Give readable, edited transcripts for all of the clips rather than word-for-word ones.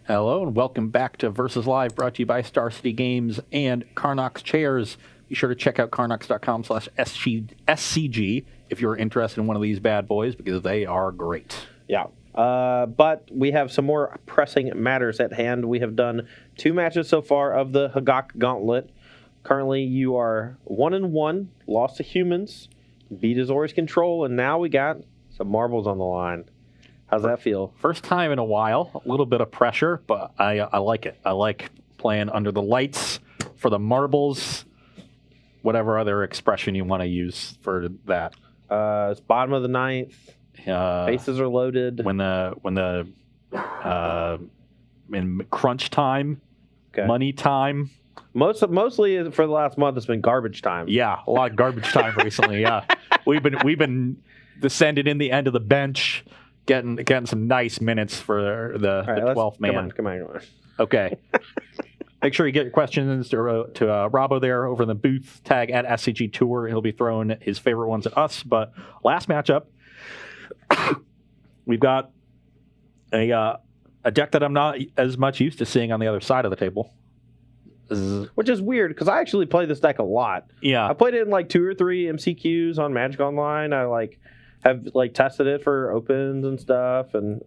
Hello and welcome back to Versus Live, brought to you by Star City Games and Carnox Chairs. Be sure to check out carnox.com/SCG if you're interested in one of these bad boys, because they are great. Yeah. But we have some more pressing matters at hand. We have done 2 matches so far of the Hagak Gauntlet. Currently, you are 1-1, lost to humans, beat Azori's control, and now we got some marbles on the line. How's that feel? First time in a while, a little bit of pressure, but I like it. I like playing under the lights for the marbles, whatever other expression you want to use for that. It's bottom of the 9th. Bases are loaded. When the in crunch time, money time. Mostly for the last month, it's been garbage time. Yeah, a lot of garbage time recently. Yeah, we've been descending in the end of the bench, getting some nice minutes for the 12th man. Come on. Okay. Make sure you get your questions to Robbo there over in the booth. Tag at SCG Tour. He'll be throwing his favorite ones at us. But last matchup, we've got a deck that I'm not as much used to seeing on the other side of the table. Which is weird, because I actually play this deck a lot. Yeah. I played it in like 2 or 3 MCQs on Magic Online. I have tested it for opens and stuff, and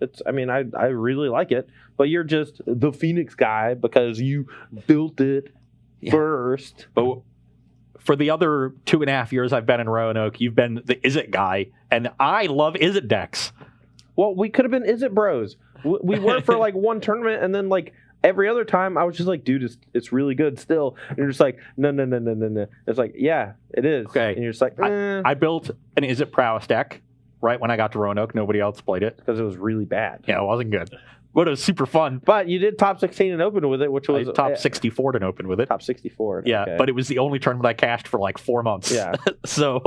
I really like it. But you're just the Phoenix guy because you built it first. But for the other 2.5 years I've been in Roanoke, you've been the Izzet guy, and I love Izzet decks. Well, we could have been Izzet bros. We were for one tournament, and then every other time I was just like, dude, it's really good still. And you're just like, no. It's like, yeah, it is. Okay. And you're just like, I built an Izzet Prowess deck right when I got to Roanoke. Nobody else played it. Because it was really bad. Yeah, it wasn't good. But it was super fun. But you did top 16 and open with it, which was... top 64 and open with it. Top 64. Yeah, okay. But it was the only tournament I cashed for 4 months. Yeah. So,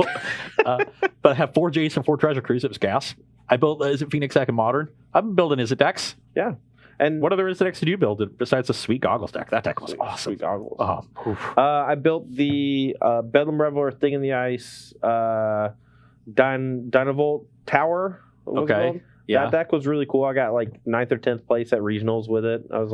but I have 4 Jace and 4 Treasure Cruise. It was gas. I built Izzet Phoenix deck in Modern. I've been building Izzet decks. Yeah. And what other Izzet decks did you build besides the Sweet Goggles deck? That deck was awesome. Sweet Goggles. Oh, I built the Bedlam Reveler Thing in the Ice Dynavolt Tower. Okay. Yeah. That deck was really cool. I got 9th or 10th place at regionals with it. I was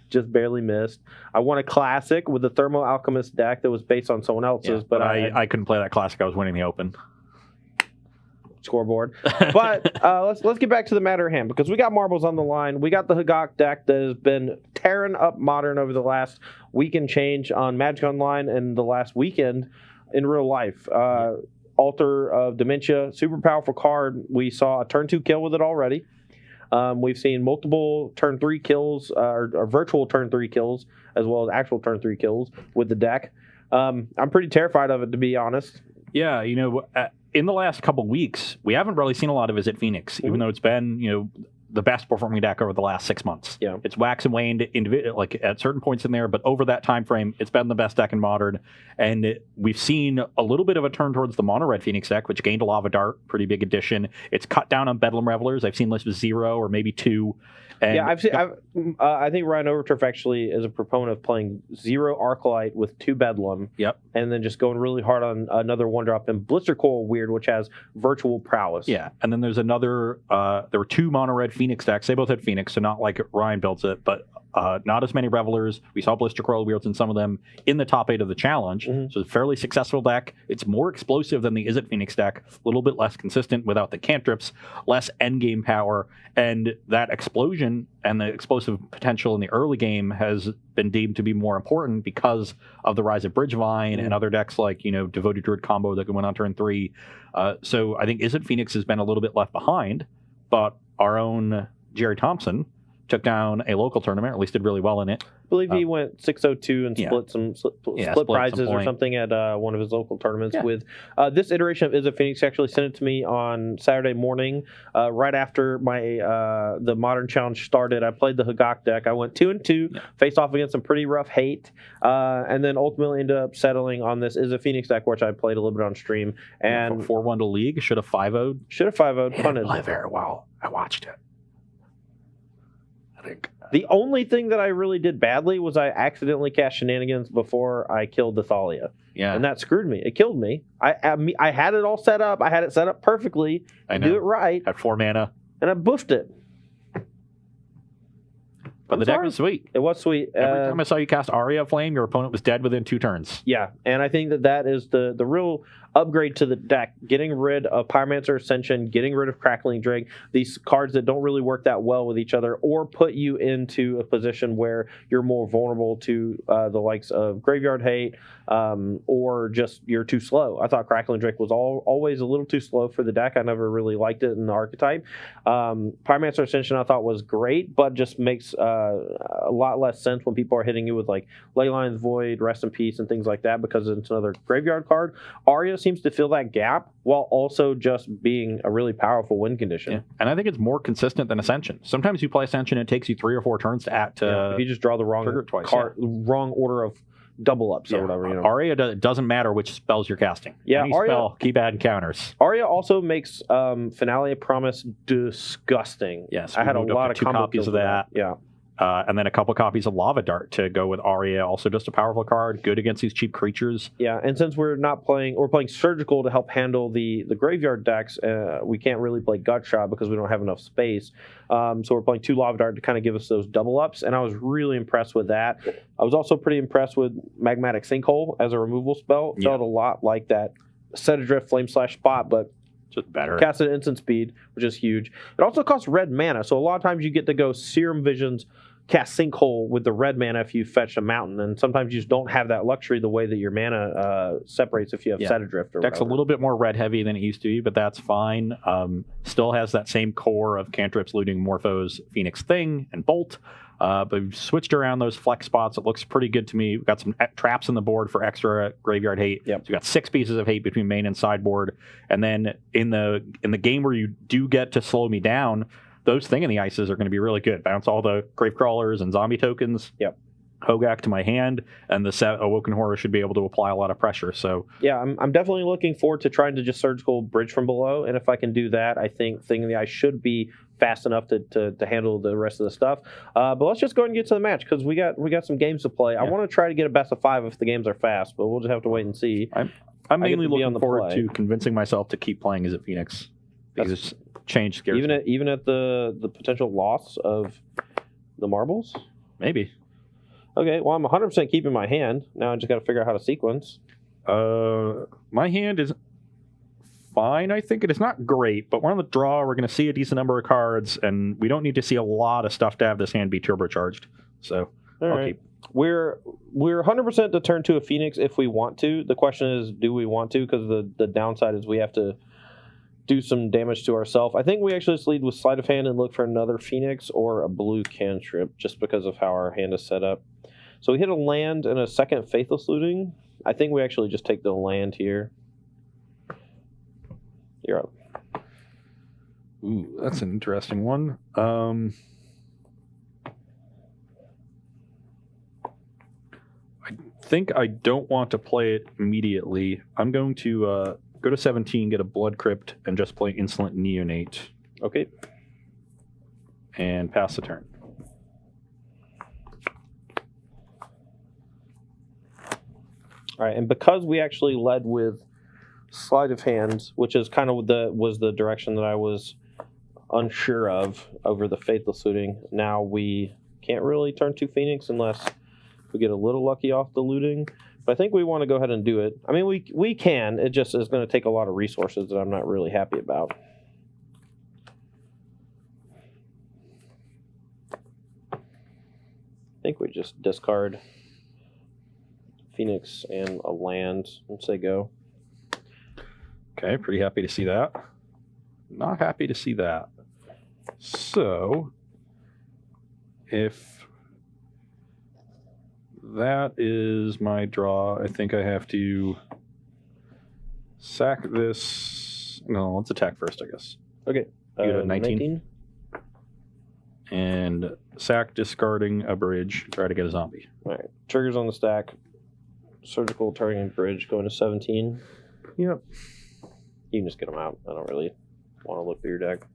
just barely missed. I won a classic with the Thermo Alchemist deck that was based on someone else's, but I couldn't play that classic. I was winning the open. Scoreboard. But let's get back to the matter at hand, because we got marbles on the line. We got the Hagak deck that has been tearing up Modern over the last week and change on Magic Online and the last weekend in real life. Altar of Dementia, super powerful card. We saw a turn 2 kill with it already. We've seen multiple turn 3 kills, or virtual turn 3 kills, as well as actual turn 3 kills with the deck. I'm pretty terrified of it, to be honest. Yeah, in the last couple weeks, we haven't really seen a lot of Izzet Phoenix, even though it's been, the best performing deck over the last 6 months. Yeah. It's wax and waned at certain points in there, but over that time frame, it's been the best deck in Modern. And we've seen a little bit of a turn towards the mono red Phoenix deck, which gained a Lava Dart, pretty big addition. It's cut down on Bedlam Revelers. I've seen lists with 0 or maybe 2. And I think Ryan Overturf actually is a proponent of playing 0 Arclight with 2 Bedlam. Yep. And then just going really hard on another 1-drop and Blister Coil Weird, which has virtual prowess. Yeah. And then there's another, there were 2 mono red Phoenix decks. They both had Phoenix, so not like Ryan builds it, but not as many Revelers. We saw Blister Coil Weirds in some of them in the top 8 of the challenge. Mm-hmm. So it's a fairly successful deck. It's more explosive than the Izzet Phoenix deck, a little bit less consistent without the cantrips, less endgame power, and that explosion and the explosive potential in the early game has been deemed to be more important because of the rise of Bridgevine and other decks like, Devoted Druid combo that went on turn 3. So I think Izzet Phoenix has been a little bit left behind, but our own Jerry Thompson took down a local tournament, or at least did really well in it. I believe he went 6-0-2 and split prizes or something at one of his local tournaments with this iteration of Izzet Phoenix. Actually sent it to me on Saturday morning, right after my the Modern Challenge started. I played the Hagak deck. I went 2-2, faced off against some pretty rough hate, and then ultimately ended up settling on this Izzet Phoenix deck, which I played a little bit on stream. And 4-1 to league, should have 5-0'd. Should have 5-0'd. Didn't play very well. I watched it. The only thing that I really did badly was I accidentally cast Shenanigans before I killed the Thalia. Yeah. And that screwed me. It killed me. I had it all set up. I had it set up perfectly to do it right. At 4 mana. And I boofed it. But the deck was sweet. It was sweet. Every time I saw you cast Aria of Flame, your opponent was dead within 2 turns. Yeah, and I think that is the real upgrade to the deck. Getting rid of Pyromancer Ascension, getting rid of Crackling Drake, these cards that don't really work that well with each other, or put you into a position where you're more vulnerable to the likes of Graveyard Hate, or just you're too slow. I thought Crackling Drake was always a little too slow for the deck. I never really liked it in the archetype. Pyromancer Ascension I thought was great, but just makes a lot less sense when people are hitting you with like Leyline's Void, Rest in Peace, and things like that, because it's another graveyard card. Aria seems to fill that gap while also just being a really powerful win condition. Yeah. And I think it's more consistent than Ascension. Sometimes you play Ascension, it takes you 3 or 4 turns to act. If you just draw the wrong twice, wrong order of double ups or whatever. You know. Aria doesn't matter which spells you're casting. Yeah, Any Aria, spell, keep adding counters. Aria also makes Finale Promise disgusting. Yes, I had a lot of 2 copies of that. Yeah. And then a couple copies of Lava Dart to go with Aria. Also just a powerful card, good against these cheap creatures. Yeah, and since we're playing Surgical to help handle the graveyard decks, we can't really play Gutshot because we don't have enough space. So we're playing 2 Lava Dart to kind of give us those double ups, and I was really impressed with that. I was also pretty impressed with Magmatic Sinkhole as a removal spell. It felt a lot like that Set Adrift Flame Slash Spot, but just better. Cast at instant speed, which is huge. It also costs red mana, so a lot of times you get to go Serum Visions, cast Sinkhole with the red mana if you fetch a mountain, and sometimes you just don't have that luxury the way that your mana separates if you have Set Adrift or Deck's whatever. a little bit more red heavy than it used to be, but that's fine. Still has that same core of cantrips, looting, Morphos, Phoenix Thing, and Bolt. But we've switched around those flex spots. It looks pretty good to me. We've got some traps on the board for extra graveyard hate. Yep. So we've got 6 pieces of hate between main and sideboard. And then in the game where you do get to slow me down, those Thing in the Ices are going to be really good. Bounce all the Gravecrawlers and zombie tokens. Yep. Hogak to my hand, and the set Awoken Horror should be able to apply a lot of pressure. So yeah, I'm definitely looking forward to trying to just Surgical Bridge from below, and if I can do that, I think Thing in the Ice should be fast enough to handle the rest of the stuff. But let's just go ahead and get to the match, because we got some games to play. Yeah. I want to try to get a best of 5 if the games are fast, but we'll just have to wait and see. I'm mainly looking forward to convincing myself to keep playing Izzet Phoenix, because it's change scares me. Even at the potential loss of the marbles? Maybe. Okay, well, I'm 100% keeping my hand. Now I just got to figure out how to sequence. My hand is fine, I think. It is not great, but we're on the draw. We're going to see a decent number of cards, and we don't need to see a lot of stuff to have this hand be turbocharged. So I'll keep. We're 100% to turn to a Phoenix if we want to. The question is, do we want to? Because the downside is we have to do some damage to ourselves. I think we actually just lead with Sleight of Hand and look for another Phoenix or a blue cantrip, just because of how our hand is set up. So we hit a land and a second Faithless Looting. I think we actually just take the land here. You're up. Ooh, that's an interesting one. I think I don't want to play it immediately. I'm going to go to 17, get a Blood Crypt, and just play Insolent Neonate. Okay. And pass the turn. All right, and because we actually led with Sleight of Hand, which is kind of was the direction that I was unsure of over the Faithless Looting, now we can't really turn to Phoenix unless we get a little lucky off the looting. But I think we want to go ahead and do it. I mean, we can. It just is going to take a lot of resources that I'm not really happy about. I think we just discard Phoenix and a land and say go. Okay, pretty happy to see that. Not happy to see that. So, if that is my draw, I think I have to sack this. No, let's attack first, I guess. Okay. You got a 19. And sack, discarding a bridge, try to get a zombie. All right. Triggers on the stack. Surgical, targeting bridge, going to 17. Yep. You can just get them out. I don't really want to look through your deck.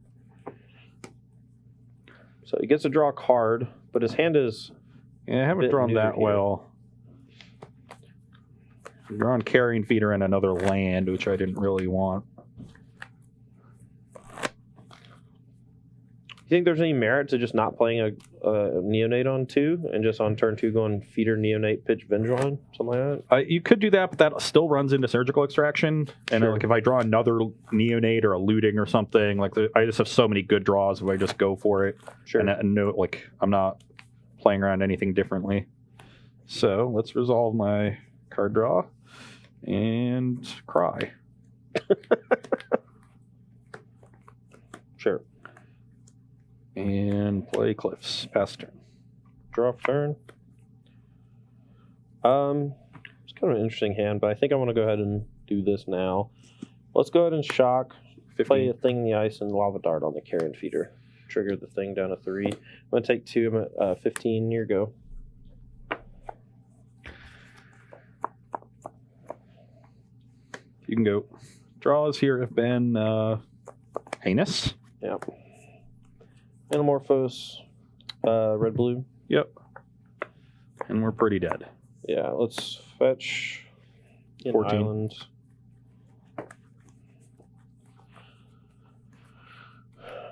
So he gets to draw a card, but his hand is... Yeah, I haven't drawn that well. I'm drawing Carrion Feeder and another land, which I didn't really want. think there's any merit to just not playing a neonate on 2 and just on turn 2 going feeder neonate pitch Bridgevine, something like that? You could do that, but that still runs into surgical extraction. And Sure. like if I draw another neonate or a looting or something, like I just have so many good draws if I just go for it. Sure. And no, like I'm not playing around anything differently. So let's resolve my card draw and cry. Sure. And play Cliffs. Pass turn. Draw for turn. It's kind of an interesting hand, but I think I want to go ahead and do this now. Let's go ahead and shock. 15. Play a Thing in the Ice and Lava Dart on the Carrion Feeder. Trigger the thing down to 3. I'm going to take 2. I'm at 15. Here go. You can go. Draws here have been heinous. Yep. Anamorphose, red blue. Yep. And we're pretty dead. Yeah, let's fetch in 14. Island.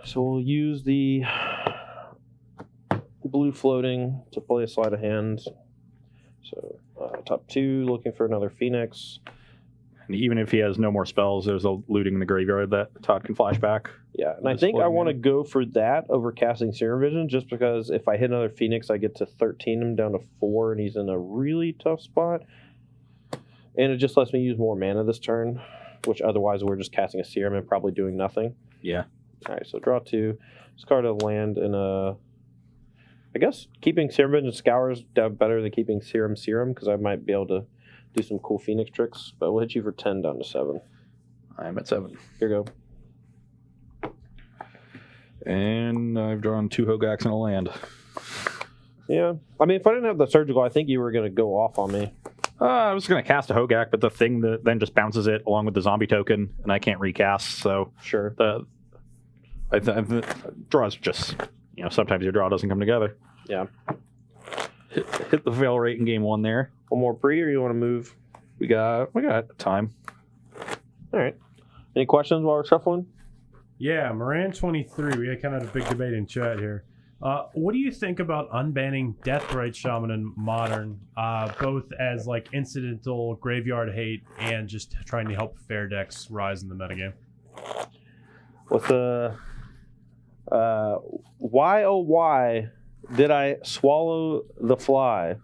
So we'll use the blue floating to play a sleight of hand. So top 2, looking for another Phoenix. And even if he has no more spells, there's a looting in the graveyard that Todd can flash back. Yeah, and I think I want to go for that over casting Serum Vision, just because if I hit another Phoenix, I get to 13 him down to 4, and he's in a really tough spot. And it just lets me use more mana this turn, which otherwise we're just casting a Serum and probably doing nothing. Yeah. All right, so draw 2. Discard a land in a... I guess keeping Serum Vision Scours better than keeping Serum, because I might be able to do some cool Phoenix tricks, but we'll hit you for 10 down to 7. I'm at 7. Here you go. And I've drawn 2 Hogaks and a land. Yeah. I mean, if I didn't have the surgical, I think you were going to go off on me. I was going to cast a Hogak, but the thing that then just bounces it along with the zombie token, and I can't recast, so... Sure. Draws just... sometimes your draw doesn't come together. Yeah. Hit the fail rate in game 1 there. One more pre, or you want to move? We got time. All right. Any questions while we're shuffling? Yeah, Moran23. We had kind of a big debate in chat here. What do you think about unbanning Deathrite Shaman in Modern, both as like incidental graveyard hate and just trying to help fair decks rise in the metagame? What's the why oh why did I swallow the fly?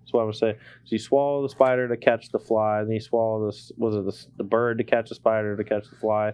That's what I would say. So you swallow the spider to catch the fly, and then you swallow the bird to catch the spider to catch the fly.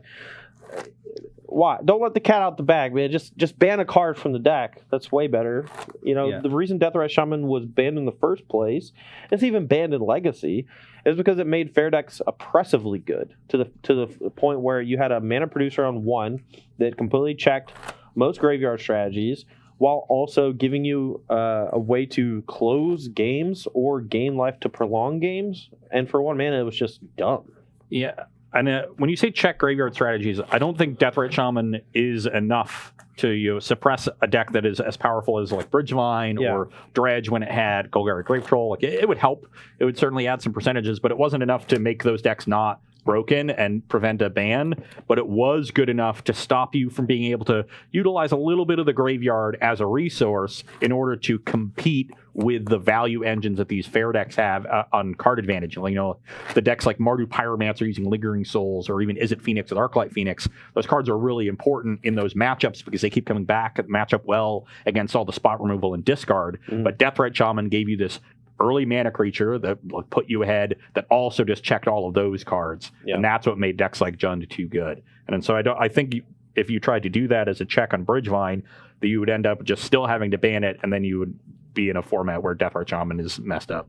Why? Don't let the cat out the bag, man. Just ban a card from the deck. That's way better. The reason Deathrite Shaman was banned in the first place, it's even banned in Legacy, is because it made fair decks oppressively good to the point where you had a mana producer on 1 that completely checked most graveyard strategies, while also giving you a way to close games or gain life to prolong games. And for 1 mana, it was just dumb. Yeah. And when you say check graveyard strategies, I don't think Deathrite Shaman is enough to suppress a deck that is as powerful as like Bridgevine or Dredge when it had Golgari Grave Troll. Like it would help. It would certainly add some percentages, but it wasn't enough to make those decks not broken and prevent a ban. But it was good enough to stop you from being able to utilize a little bit of the graveyard as a resource in order to compete with the value engines that these fair decks have on card advantage. The decks like Mardu Pyromancer using Lingering Souls, or even Izzet Phoenix with Arclight Phoenix, those cards are really important in those matchups because they keep coming back and match up well against all the spot removal and discard. But Deathrite Shaman gave you this early mana creature that put you ahead that also just checked all of those cards. And that's what made decks like Jund too good. And so I think if you tried to do that as a check on Bridgevine, that you would end up just still having to ban it, and then you would be in a format where Deathrite Shaman is messed up.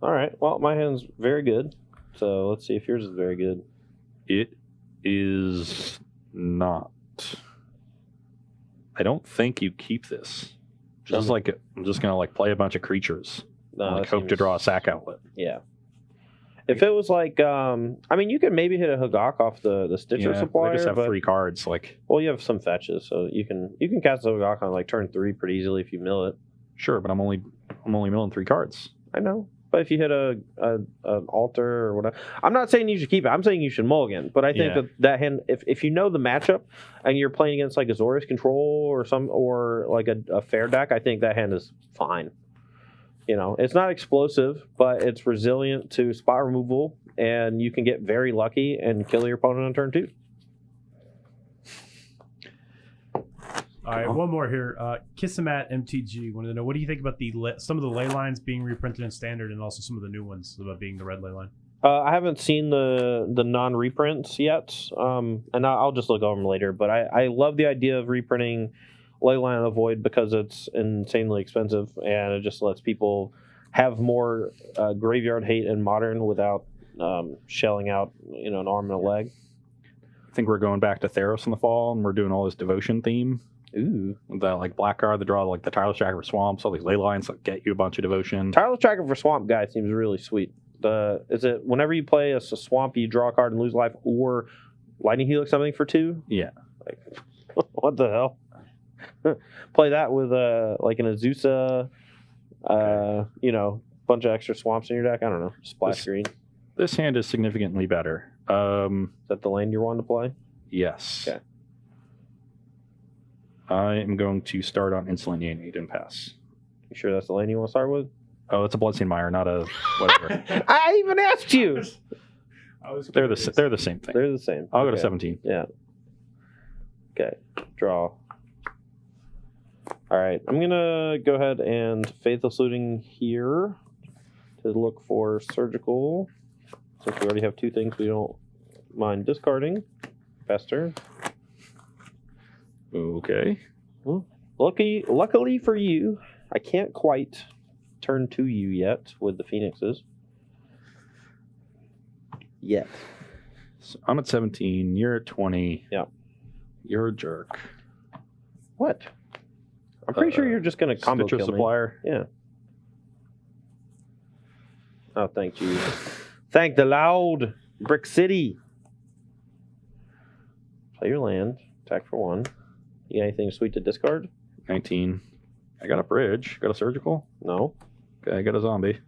All right. Well, my hand's very good. So let's see if yours is very good. It is not. I don't think you keep this. I'm just gonna play a bunch of creatures. No, hope to draw a sack outlet. Yeah. If it was you could maybe hit a Hogak off the Stitcher supplier. I just have 3 cards. Well, you have some fetches, so you can cast a Hogak on turn 3 pretty easily if you mill it. Sure, but I'm only milling 3 cards. I know. But if you hit an altar or whatever, I'm not saying you should keep it. I'm saying you should mulligan. But I think that hand, if you know the matchup and you're playing against like Azorius Control or like a fair deck, I think that hand is fine. You know, it's not explosive, but it's resilient to spot removal, and you can get very lucky and kill your opponent on turn 2. All right, one more here. Kissamat MTG wanted to know, what do you think about some of the ley lines being reprinted in Standard, and also some of the new ones about being the red ley line? I haven't seen the non-reprints yet, and I'll just look over them later. But I love the idea of reprinting Leyline of the Void because it's insanely expensive, and it just lets people have more graveyard hate in Modern without shelling out an arm and a leg. I think we're going back to Theros in the fall, and we're doing all this devotion theme. Ooh. The like black card, the draw like the Tireless Tracker for Swamps, all these ley lines that get you a bunch of devotion. Tireless Tracker for Swamp guy seems really sweet. Is it whenever you play a swamp, you draw a card and lose life, or Lightning Helix something for 2? Yeah. Like, what the hell? Play that with like an Azusa, bunch of extra swamps in your deck. I don't know. Splash green. This hand is significantly better. Is that the lane you're wanting to play? Yes. Okay. I am going to start on Insolent Yanate and pass. You sure that's the lane you want to start with? Oh, it's a Bloodstained Mire, not a whatever. I even asked you. They're the same thing. They're the same. I'll go to 17. Yeah. Okay. Draw. All right. I'm gonna go ahead and Faithless Looting here to look for Surgical. Since we already have 2 things we don't mind discarding. Faster. Okay. Well, luckily for you, I can't quite turn to you yet with the Phoenixes. Yet. So I'm at 17. You're at 20. Yeah. You're a jerk. What? I'm pretty sure you're just going to combo Stitcher kill Supplier. me. Yeah. Oh, thank you. Thank the loud Brick City. Play your land. Attack for 1. You got anything sweet to discard? 19. I got a bridge. Got a surgical. No. Okay, I got a zombie.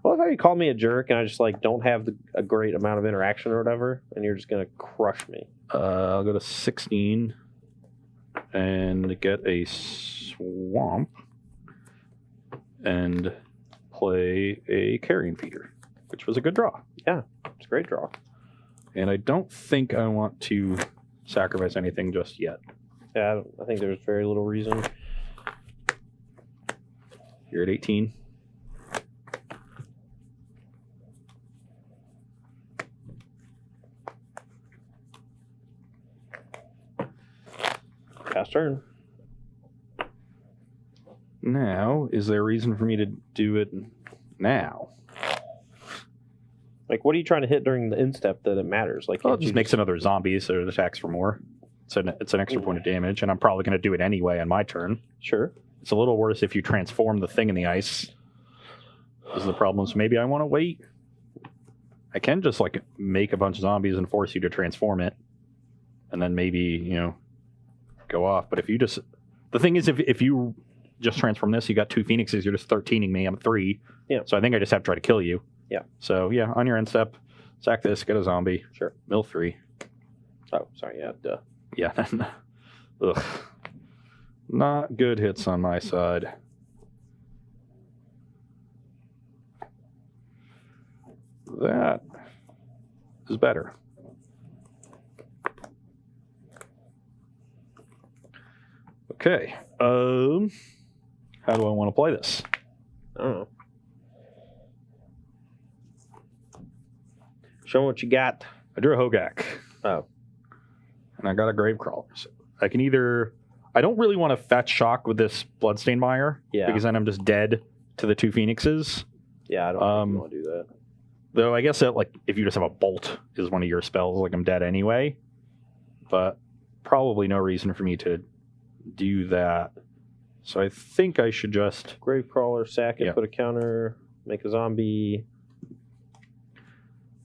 I love how you call me a jerk and I just don't have a great amount of interaction or whatever, and you're just gonna crush me. I'll go to 16 and get a swamp and play a Carrion Feeder, which was a good draw. Yeah, it's a great draw. And I don't think I want to sacrifice anything just yet. Yeah, I think there's very little reason. You're at 18. Pass turn. Now, is there a reason for me to do it now? Like, what are you trying to hit during the instep that it matters? Like, Well, it just makes another zombie, so it attacks for more. It's an extra point of damage, and I'm probably going to do it anyway on my turn. Sure. It's a little worse if you transform the thing in the ice. This is the problem. So maybe I want to wait. I can just make a bunch of zombies and force you to transform it, and then maybe go off. But if you just, the thing is, if you just transform this, you got 2 Phoenixes. You're just 13ing me. I'm at 3. Yeah. So I think I just have to try to kill you. Yeah. So yeah, on your end step, sack this, get a zombie. Sure. Mill 3. Oh, sorry. Yeah. Duh. Yeah. Ugh. Not good hits on my side. That is better. Okay. How do I want to play this? I don't know. Show 'em what you got. I drew a Hogak. Oh. And I got a Gravecrawler. So I can either... I don't really want to fetch shock with this Bloodstained Mire. Yeah. Because then I'm just dead to the 2 Phoenixes. Yeah, I don't think you want to do that. Though I guess that if you just have a Bolt is one of your spells, I'm dead anyway. But probably no reason for me to do that. So I think I should just... Gravecrawler, sack it, put a counter, make a zombie.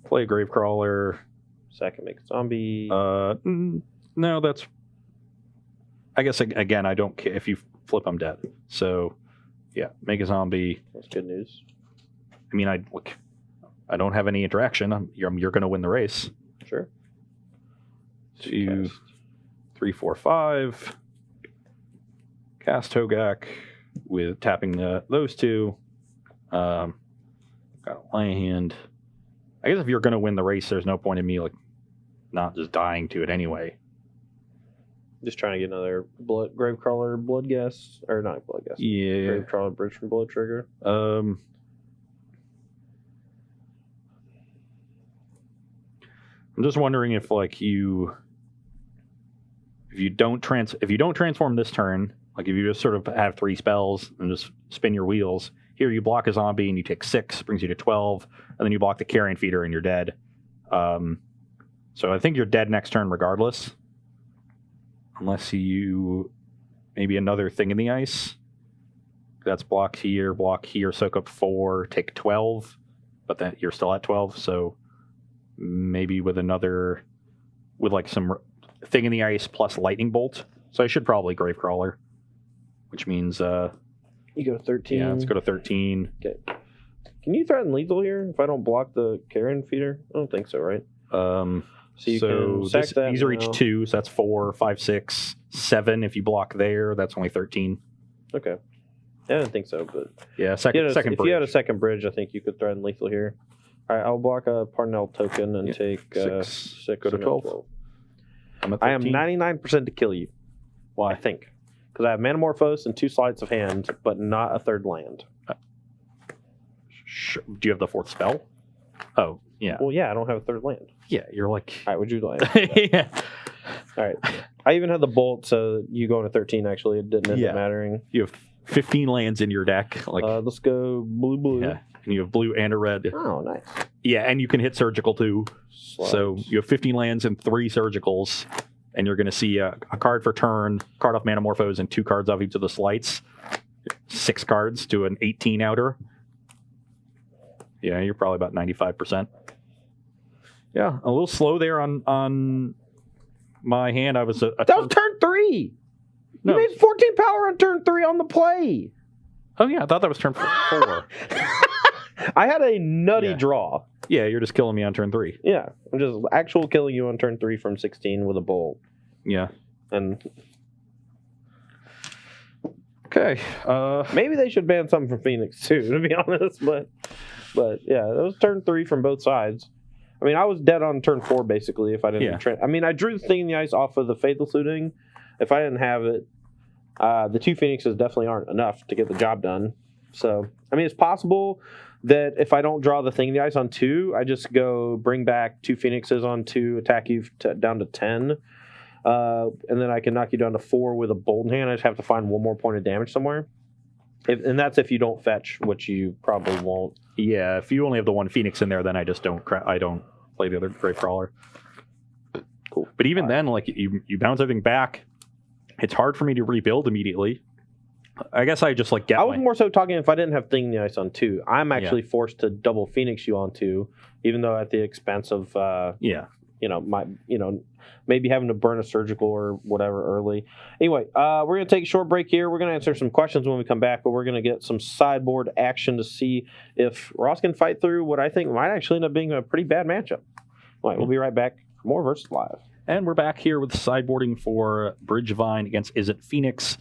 Play a Gravecrawler. Sack it, make a zombie. No, that's... I guess, again, I don't care. If you flip, I'm dead. So, yeah, make a zombie. That's good news. I mean, I don't have any interaction. You're going to win the race. Sure. 2, 3, 4, 5. Cast Hogak with tapping those two. Got a land. I guess if you're going to win the race, there's no point in me not just dying to it anyway. Just trying to get another Gravecrawler blood guess, or not blood guess. Yeah. Gravecrawler bridge from blood trigger. I'm just wondering if you don't transform this turn, if you just sort of have 3 spells and just spin your wheels. Here you block a zombie and you take 6, brings you to 12, and then you block the carrion feeder and you're dead. So I think you're dead next turn regardless. Unless you maybe another thing in the ice. That's block here, soak up 4, take 12, but then you're still at 12, so maybe with some thing in the ice plus lightning bolt. So I should probably Gravecrawler, which means you go to 13. Yeah, let's go to 13. Okay. Can you threaten lethal here if I don't block the carrion feeder? I don't think so, right? So you can sack that. These are each 2, so that's 4, 5, 6, 7. If you block there, that's only 13. Okay. I didn't think so, but yeah, second bridge. If you had a second bridge, I think you could threaten lethal here. All right, I'll block a Parnell token and take 6. Go to 12. I am 99% to kill you. Why? I think. Because I have Manamorphose and 2 sleights of hand, but not a third land. Sure. Do you have the 4th spell? Oh, yeah. Well, yeah, I don't have a third land. Yeah, you're like... All right, would you like? Yeah. All right. I even had the bolt, so you go into 13, actually. It didn't end up mattering. You have 15 lands in your deck. Let's go blue. Yeah, and you have blue and a red. Oh, nice. Yeah, and you can hit surgical too. So you have 15 lands and 3 surgicals, and you're going to see a card for turn, card off Manamorphose, and 2 cards off each of the sleights. 6 cards to an 18 outer. Yeah, you're probably about 95%. Yeah, a little slow there on my hand. I was that was turn 3. No. You made 14 power on turn 3 on the play. Oh yeah, I thought that was turn 4. I had a nutty draw. Yeah, you're just killing me on turn 3. Yeah, I'm just actual killing you on turn 3 from 16 with a bolt. Yeah. And okay, maybe they should ban something from Phoenix too, to be honest. But yeah, it was turn 3 from both sides. I mean, I was dead on turn 4 basically if I didn't. Yeah. I mean, I drew the thing in the ice off of the Faithless Looting. If I didn't have it, the 2 Phoenixes definitely aren't enough to get the job done. So, I mean, it's possible that if I don't draw the thing in the ice on 2, I just go bring back 2 Phoenixes on 2, attack you down to 10, and then I can knock you down to 4 with a bolt in hand. I just have to find 1 more point of damage somewhere. And that's if you don't fetch, which you probably won't. Yeah, if you only have the 1 Phoenix in there, then I just don't play the other Gravecrawler. Cool. But even then, you bounce everything back. It's hard for me to rebuild immediately. I guess I just I was more so talking if I didn't have Thing in the Ice on 2. I'm actually forced to double Phoenix you on 2, even though at the expense of maybe having to burn a surgical or whatever early. Anyway, we're gonna take a short break here. We're gonna answer some questions when we come back, but we're gonna get some sideboard action to see if Ross can fight through what I think might actually end up being a pretty bad matchup. All right, we'll be right back for more Versus Live. And we're back here with sideboarding for Bridgevine against Izzet Phoenix.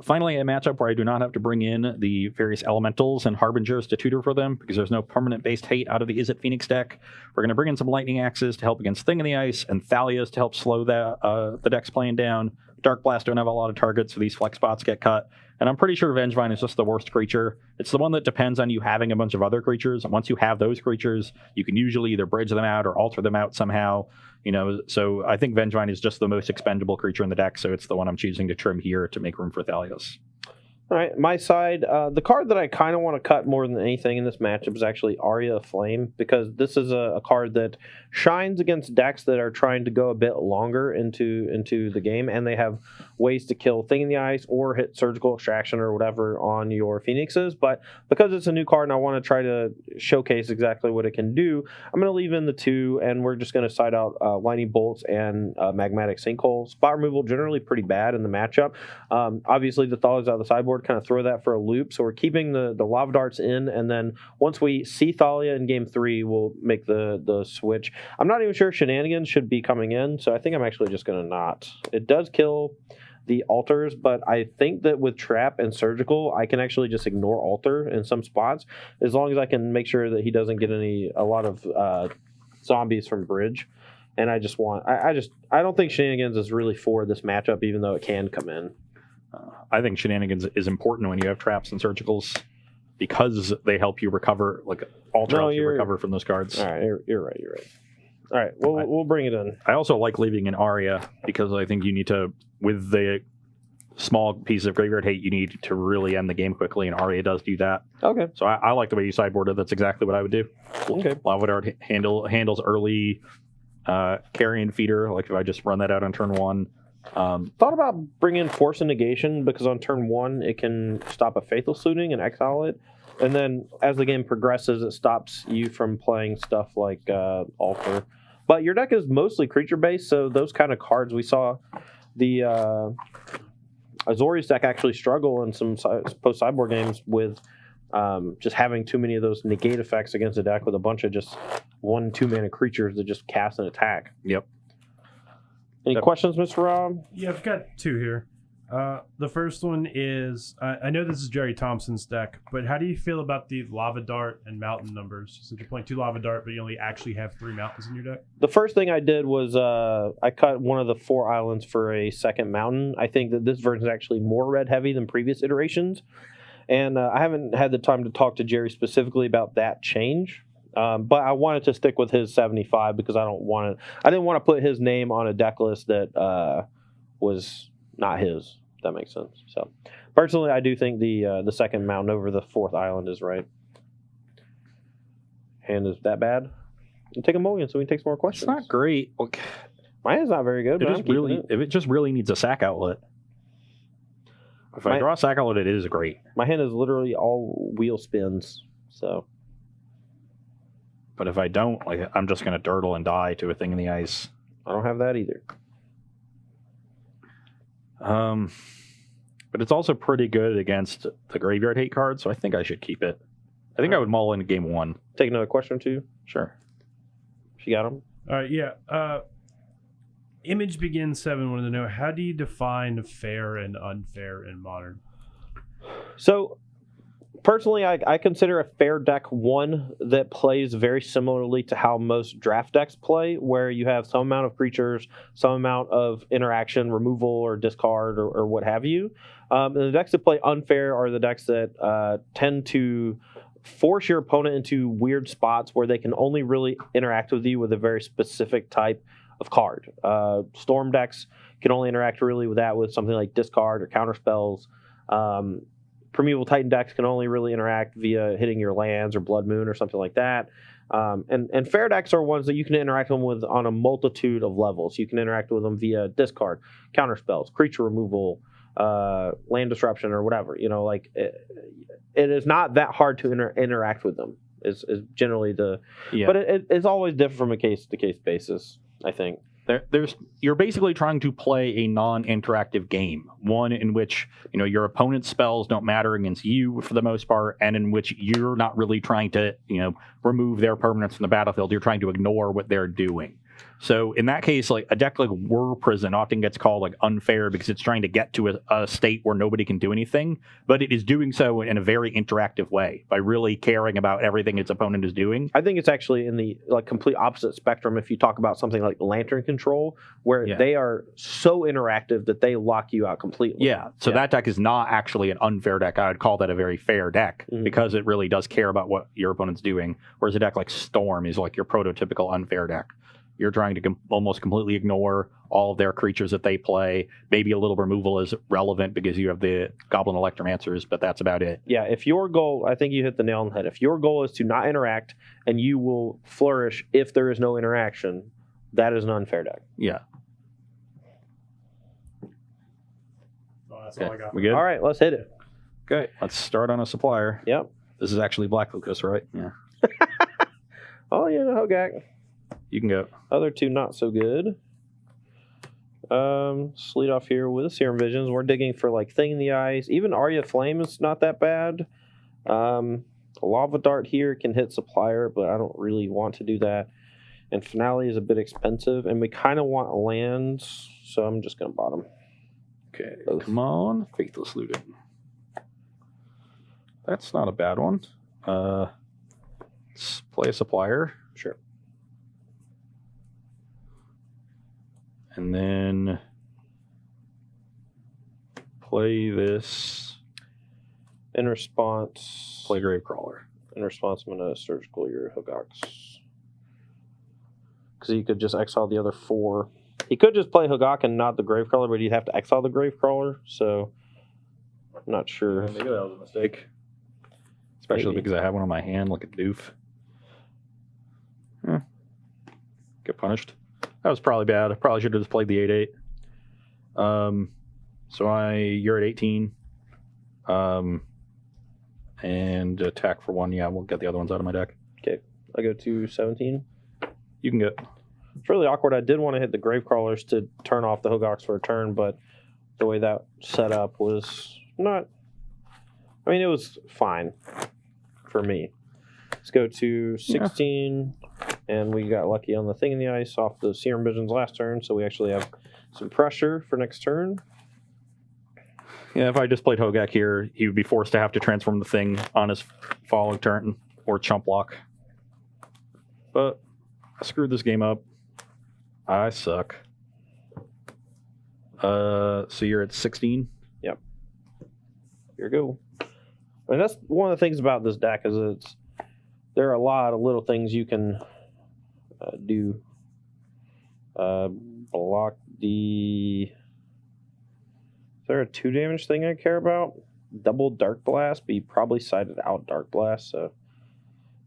Finally, a matchup where I do not have to bring in the various elementals and harbingers to tutor for them because there's no permanent based hate out of the Izzet Phoenix deck. We're going to bring in some lightning axes to help against Thing in the Ice and Thalias to help slow the decks playing down. Dark Blast don't have a lot of targets, so these flex spots get cut. And I'm pretty sure Vengevine is just the worst creature. It's the one that depends on you having a bunch of other creatures. And once you have those creatures, you can usually either bridge them out or alter them out somehow. So I think Vengevine is just the most expendable creature in the deck, so it's the one I'm choosing to trim here to make room for Thalios. All right, my side, the card that I kind of want to cut more than anything in this matchup is actually Aria of Flame, because this is a card that shines against decks that are trying to go a bit longer into the game, and they have ways to kill Thing in the Ice or hit Surgical Extraction or whatever on your Phoenixes. But because it's a new card and I want to try to showcase exactly what it can do, I'm going to leave in the 2, and we're just going to side out Lightning Bolts and Magmatic Sinkhole. Spot removal generally pretty bad in the matchup. Obviously, the Thalias out of the sideboard. kind of throw that for a loop. So we're keeping the lava darts in, and then once we see Thalia in game 3, we'll make the switch. I'm not even sure Shenanigans should be coming in, so I think I'm actually just going to not. It does kill the altars, but I think that with Trap and Surgical, I can actually just ignore altar in some spots, as long as I can make sure that he doesn't get a lot of zombies from Bridge. And I don't think Shenanigans is really for this matchup, even though it can come in. I think Shenanigans is important when you have traps and surgicals because they help you recover, like alter helps you recover from those cards. All right, you're right. All right, we'll bring it in. I also like leaving an Aria because I think you need to, with the small piece of Graveyard Hate, you need to really end the game quickly, and Aria does do that. Okay. So I like the way you sideboard it. That's exactly what I would do. Okay. Lava Dart handles early carrion feeder, like if I just run that out on turn 1. Thought about bringing Force and Negation, because on turn 1 it can stop a Faithless Looting and exile it, and then as the game progresses it stops you from playing stuff like Altar. But your deck is mostly creature based, so those kind of cards, we saw the Azorius deck actually struggle in some post sideboard games with just having too many of those negate effects against a deck with a bunch of just 1-2 mana creatures that just cast an attack. Yep. Any questions, Mr. Rob? Yeah, I've got 2 here. The first one is, I know this is Jerry Thompson's deck, but how do you feel about the Lava Dart and Mountain numbers? So you're playing 2 Lava Dart, but you only actually have 3 mountains in your deck? The first thing I did was I cut one of the 4 islands for a second mountain. I think that this version is actually more red heavy than previous iterations. And I haven't had the time to talk to Jerry specifically about that change. But I wanted to stick with his 75 because I didn't want to put his name on a deck list that was not his. If that makes sense. So personally, I do think the second mountain over the 4th island is right. Hand is that bad? We'll take a mulligan so we can take some more questions. It's not great. Look, my hand's not very good. But it just really needs a sack outlet. If I draw a sack outlet, it is great. My hand is literally all wheel spins. So. But if I don't, I'm just going to dirtle and die to a thing in the ice. I don't have that either. But it's also pretty good against the Graveyard Hate card, so I think I should keep it. I think I would mull in game 1. Take another question or 2? Sure. She got them? All right, yeah. Image Begins 7 wanted to know, how do you define fair and unfair in Modern? So, personally, I consider a fair deck one that plays very similarly to how most draft decks play, where you have some amount of creatures, some amount of interaction, removal or discard or what have you. And the decks that play unfair are the decks that tend to force your opponent into weird spots where they can only really interact with you with a very specific type of card. Storm decks can only interact really with that with something like discard or counter spells. Primeval Titan decks can only really interact via hitting your lands or Blood Moon or something like that. And fair decks are ones that you can interact with on a multitude of levels. You can interact with them via discard, counter spells, creature removal, land disruption, or whatever. It is not that hard to interact with them. Is generally the, but it's always different from a case to case basis, I think. You're basically trying to play a non-interactive game, one in which your opponent's spells don't matter against you for the most part, and in which you're not really trying to remove their permanents from the battlefield. You're trying to ignore what they're doing. So in that case, like a deck like Whir Prison often gets called like unfair because it's trying to get to a state where nobody can do anything, but it is doing so in a very interactive way by really caring about everything its opponent is doing. I think it's actually in the complete opposite spectrum if you talk about something like Lantern Control, where they are so interactive that they lock you out completely. Yeah, so that deck is not actually an unfair deck. I would call that a very fair deck because it really does care about what your opponent's doing, whereas a deck like Storm is like your prototypical unfair deck. You're trying to almost completely ignore all of their creatures that they play. Maybe a little removal is relevant because you have the Goblin Electromancers, but that's about it. Yeah, if your goal, I think you hit the nail on the head. If your goal is to not interact and you will flourish if there is no interaction, that is an unfair deck. Yeah. Oh, that's all I got. We good? All right, let's hit it. Okay, let's start on a supplier. Yep. This is actually Black Lucas, right? Yeah. Oh, yeah, Hogak. You can go. Other two not so good. Lead off here with Serum Visions. We're digging for like Thing in the Ice. Even Arya Flame is not that bad. Lava Dart here can hit Supplier, but I don't really want to do that. And Finale is a bit expensive, and we kind of want lands, so I'm just going to bottom. Okay, come on. Faithless Looting. That's not a bad one. Let's play a Supplier. Sure. And then play this. In response, Play Gravecrawler. I'm going to Surgical your Hogox. Because he could just exile the other 4. He could just play Hogak and not the Gravecrawler, but he'd have to exile the Gravecrawler, so I'm not sure. Maybe that was a mistake. Especially because I have one on my hand like a doof. Get punished. That was probably bad. I probably should have just played the 8-8. So you're at 18. And attack for 1. Yeah, we'll get the other ones out of my deck. Okay, I go to 17. You can get. It's really awkward. I did want to hit the Gravecrawlers to turn off the Hogox for a turn, but the way that set up was not... I mean, it was fine for me. Let's go to 16, and we got lucky on the Thing in the Ice off the Serum Visions last turn, so we actually have some pressure for next turn. Yeah, if I just played Hogak here, he would be forced to have to transform the thing on his following turn or chump block. But I screwed this game up. I suck. So you're at 16? Yep. Here we go. And that's one of the things about this deck is there are a lot of little things you can do. Block the... Is there a 2 damage thing I care about? Double Dark Blast, but he probably sided out Dark Blast, so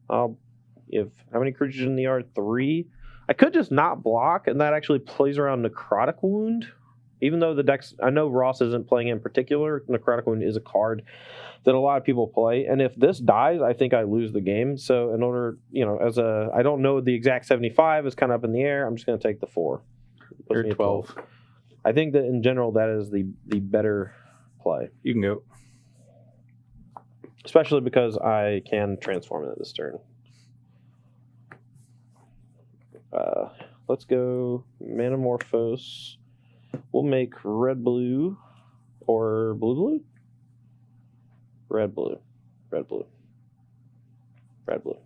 I'll give... How many creatures in the yard? 3? I could just not block, and that actually plays around Necrotic Wound. Even though the decks... I know Ross isn't playing in particular. Necrotic Wound is a card that a lot of people play, and if this dies, I think I lose the game. So in order, I don't know the exact 75, it's kind of up in the air. I'm just going to take the 4. You're at 12. I think that in general, that is the better play. You can go. Especially because I can transform it this turn. Let's go Manamorphose. We'll make red-blue or blue-blue? Red-blue. Red-blue. Red-blue.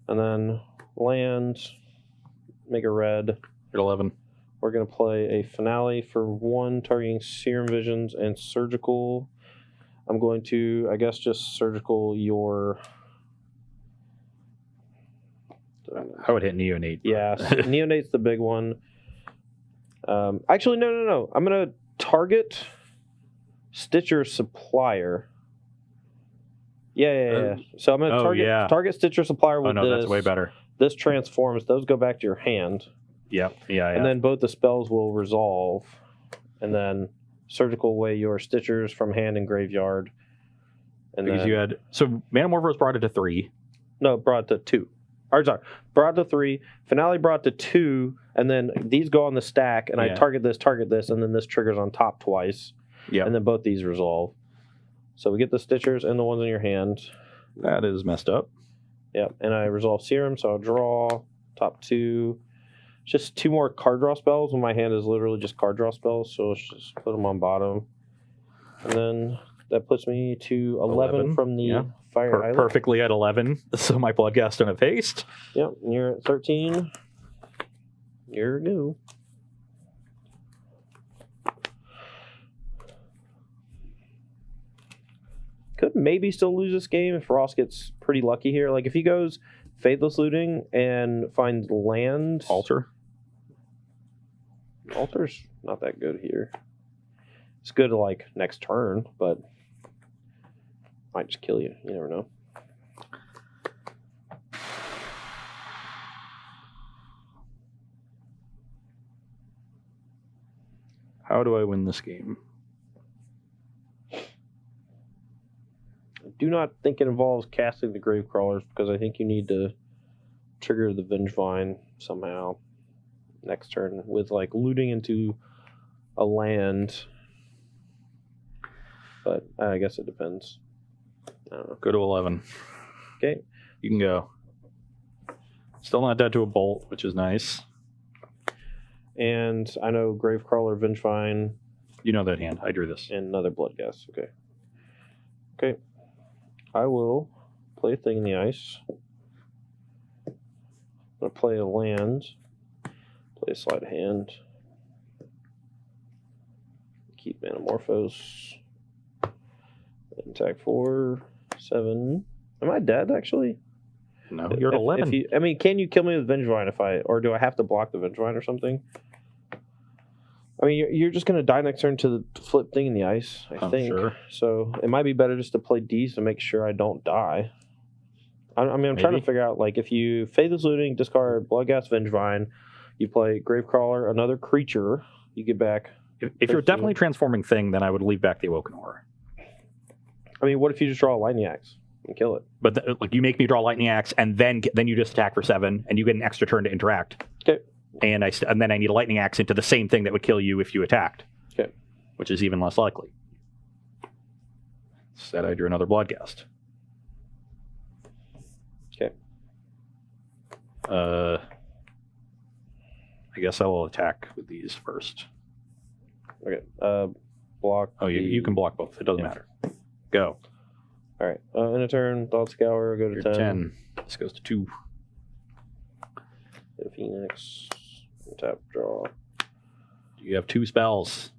And then land, make a red. At 11. We're going to play a Finale for 1, targeting Serum Visions and Surgical. I'm going to, I guess, just Surgical your... I would hit Neonate. Yeah, Neonate's the big one. Actually, no. I'm going to target Stitcher Supplier. Yeah. So I'm going to target Stitcher Supplier with this. That's way better. This transforms. Those go back to your hand. Yep. Yeah. And then both the spells will resolve. And then Surgical away your Stitchers from hand and graveyard. And because you had... So Manamorphose brought it to 3. No, brought it to 2. Brought it to 3. Finale brought it to 2. And then these go on the stack. And I target this. And then this triggers on top twice. Yeah. And then both these resolve. So we get the Stitchers and the ones in your hand. That is messed up. Yep. And I resolve Serum. So I'll draw top 2. Just 2 more card draw spells when my hand is literally just card draw spells. So let's just put them on bottom. And then that puts me to 11 from the Fire Island. Perfectly at 11. So my Bloodghast don't have haste. Yep. And you're at 13. You're new. Could maybe still lose this game if Ross gets pretty lucky here. Like if he goes Faithless Looting and finds land. Altar's not that good here. It's good like next turn, but might just kill you. You never know. How do I win this game? I do not think it involves casting the Gravecrawlers because I think you need to trigger the Bridgevine somehow. next turn with like looting into a land. But I guess it depends. I don't know. Go to 11. Okay. You can go. Still not dead to a bolt, which is nice. And I know Gravecrawler, Vengevine, You know that hand. I drew this. and another Bloodghast. Okay. Okay. I will play a thing in the ice. I'm going to play a land. Play a sleight of hand. Keep Manamorphose. Attack 4, 7. Am I dead, actually? No, you're at 11. I mean, can you kill me with Vengevine or do I have to block the Vengevine or something? I mean, you're just going to die next turn to the flip thing in the ice, I think. Sure. So it might be better just to play D's to make sure I don't die. I'm trying to figure out, like, if you Faithless Looting, discard Bloodghast, Vengevine, you play Gravecrawler, another creature, you get back. If you're definitely transforming thing, then I would leave back the Awoken Horror. I mean, what if you just draw a Lightning Axe and kill it? But like you make me draw Lightning Axe, and then you just attack for 7, and you get an extra turn to interact. Okay. And then I need a Lightning Axe into the same thing that would kill you if you attacked. Okay. Which is even less likely. Instead, I drew another Bloodghast. Okay. I guess I will attack with these first. Okay. Block. Oh, you can block both. It doesn't matter. Go. All right. In a turn, Thought Scour, go to You're 10. 10. This goes to 2. Hit a Phoenix. Tap, draw. You have 2 spells.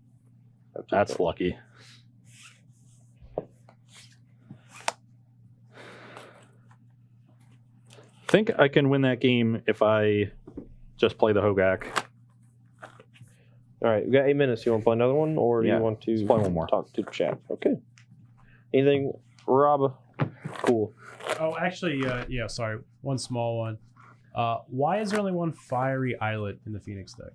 That's lucky. I think I can win that game if I just play the Hogak. All right, we got 8 minutes. You want to play another one, or do Yeah, you want to let's play one more. talk to the chat? Okay. Anything, Rob? Cool. Oh, actually, yeah. Sorry, one small one. Why is there only one fiery islet in the Phoenix deck?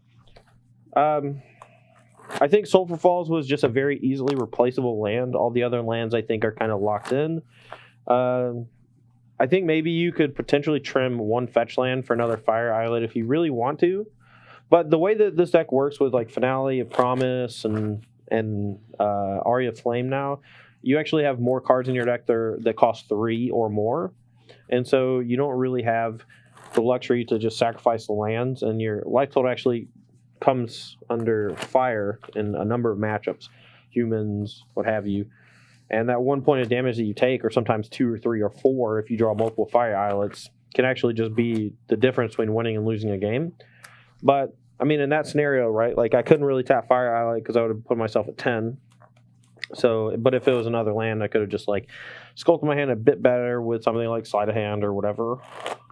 I think Sulphur Falls was just a very easily replaceable land. All the other lands, I think, are kind of locked in. I think maybe you could potentially trim one fetch land for another fire islet if you really want to. But the way that this deck works with like Finale, Promise, and Aria Flame now, you actually have more cards in your deck that cost 3 or more. And so you don't really have the luxury to just sacrifice the lands, and your life total actually comes under fire in a number of matchups, humans, what have you. And that 1 point of damage that you take, or sometimes 2 or 3 or 4 if you draw multiple fire islets, can actually just be the difference between winning and losing a game. But, I mean, in that scenario, right, like I couldn't really tap fire islet because I would have put myself at 10. So, but if it was another land, I could have just like sculpted my hand a bit better with something like sleight of hand or whatever.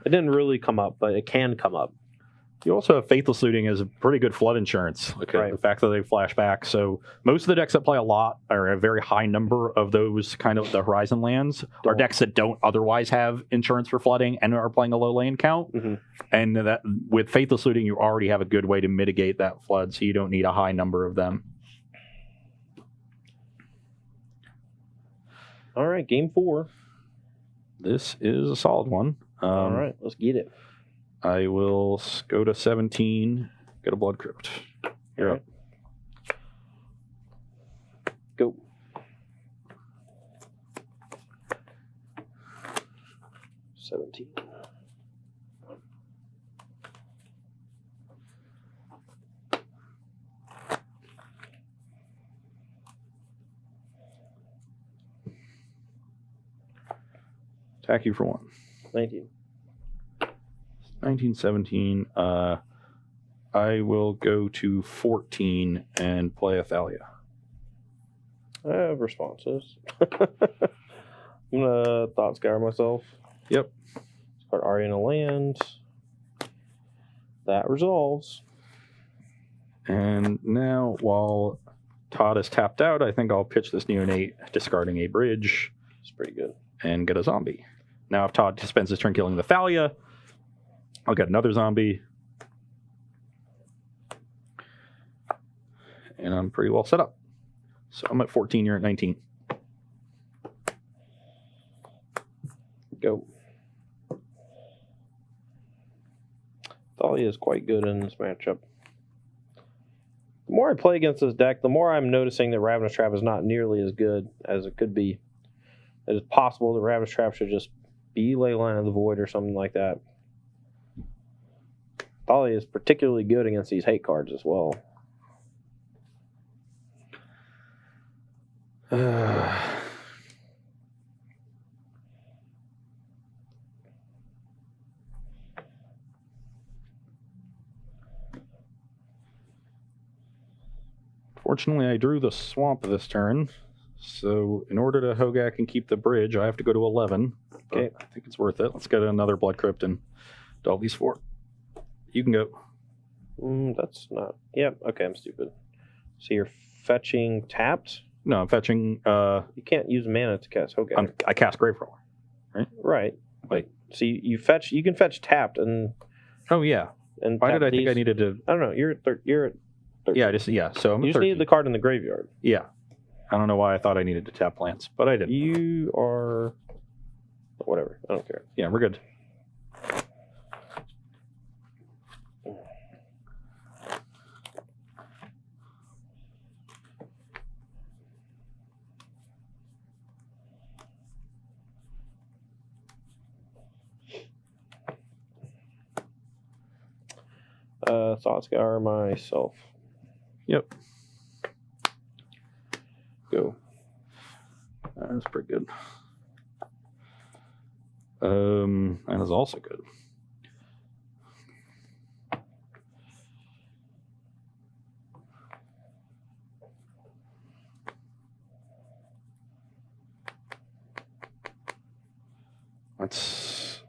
It didn't really come up, but it can come up. You also have Faithless Looting as a pretty good flood insurance. Right. The fact that they flash back. So most of the decks that play a lot, or a very high number of those kind of the Horizon lands, are decks that don't otherwise have insurance for flooding and are playing a low land count. Mm-hmm. And that with Faithless Looting, you already have a good way to mitigate that flood, so you don't need a high number of them. All right, game 4. This is a solid one. All right, let's get it. I will go to 17, get a Blood Crypt. You're up. Go. $17. Attack you for 1. 19. 1917. I will go to 14 and play Athalia. I have responses. I'm gonna Thought Scour myself. Yep. Start Aria in a land. That resolves. And now, while Todd is tapped out, I think I'll pitch this neonate, discarding a bridge. It's pretty good. And get a zombie. Now, if Todd spends his turn killing the Thalia, I'll get another zombie. And I'm pretty well set up. So I'm at 14, you're at 19. Go. Thalia. Thalia is quite good in this matchup. The more I play against this deck, the more I'm noticing that Ravenous Trap is not nearly as good as it could be. It is possible that Ravenous Trap should just be Leyline of the Void or something like that. Thalia is particularly good against these hate cards as well. Fortunately, I drew the swamp this turn, so in order to Hogak and keep the bridge, I have to go to 11. Okay. I think it's worth it. Let's get another Blood Crypt and delve these 4. You can go. That's not... Yep, okay, I'm stupid. So you're fetching tapped? No, I'm fetching... You can't use mana to cast Hogak. I cast Gravecrawler, right? Right. Wait. So you fetch... You can fetch tapped and... Oh, yeah. And Why did I these. think I needed to... I don't know. You're at 13. Yeah, so I'm You at just 13. needed the card in the graveyard. Yeah. I don't know why I thought I needed to tap plants, but I did. You are... Whatever. I don't care. Yeah, we're good. Thoughtscour myself. Yep. Go. That's pretty good. That is also good. That's...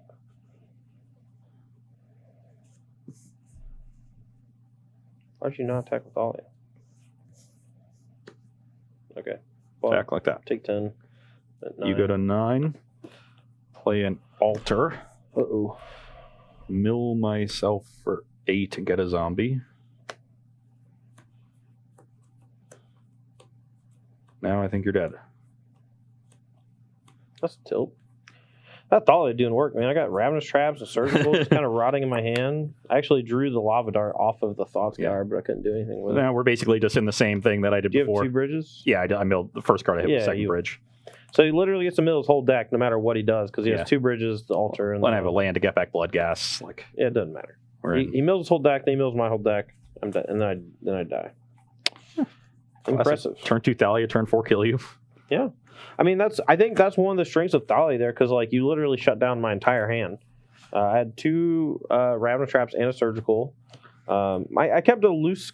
Why'd you not attack with Thalia? Okay. Well, attack like that. take 10. At 9. You go to 9. Play an altar. Uh-oh. Mill myself for 8 and get a zombie. Now I think you're dead. That's a tilt. That Thalia doing work, man. I got Ravenous Traps and Surgical just kind of rotting in my hand. I actually drew the Lava Dart off of the Thoughtscour, but I couldn't do anything with it. Now we're basically just in the same thing that I did Do you before. have 2 bridges? Yeah, I milled the first card I hit with the second bridge. So he literally gets to mill his whole deck no matter what he does because he Yeah. has 2 bridges, the altar, and When I have a land to get back blood gas, like yeah, it doesn't matter. we're in. He mills his whole deck, then he mills my whole deck, I'm dead, and then I die. Impressive. Turn 2 Thalia, turn 4 kill you. Yeah, I mean I think that's one of the strengths of Thalia there because like you literally shut down my entire hand. I had 2 Ravenous Traps and a Surgical. I kept a loose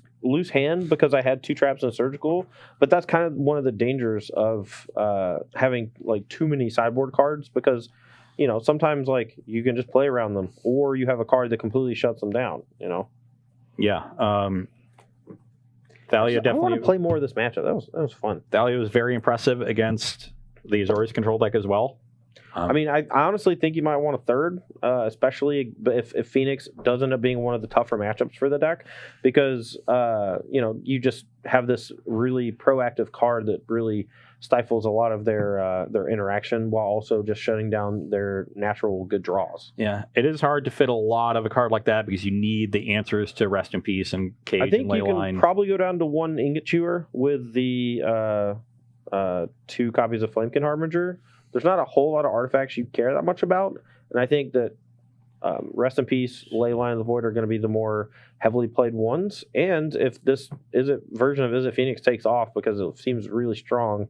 hand because I had 2 traps and a Surgical, but that's kind of one of the dangers of having like too many sideboard cards because you know sometimes like you can just play around them or you have a card that completely shuts them down. You know. Yeah. Thalia I definitely. want to play more of this matchup. That was fun. Thalia was very impressive against the Azorius control deck as well. I mean, I honestly think you might want a third, especially if Phoenix does end up being one of the tougher matchups for the deck, because you know you just have this really proactive card that really stifles a lot of their interaction while also just shutting down their natural good draws. Yeah, it is hard to fit a lot of a card like that because you need the answers to Rest in Peace and Cage I think and you Leyline. can probably go down to 1 Ingot Chewer with the 2 copies of Flamekin Harbinger. There's not a whole lot of artifacts you care that much about, and I think that Rest in Peace, Leyline of the Void are going to be the more heavily played ones. And if this version of Izzet Phoenix takes off because it seems really strong,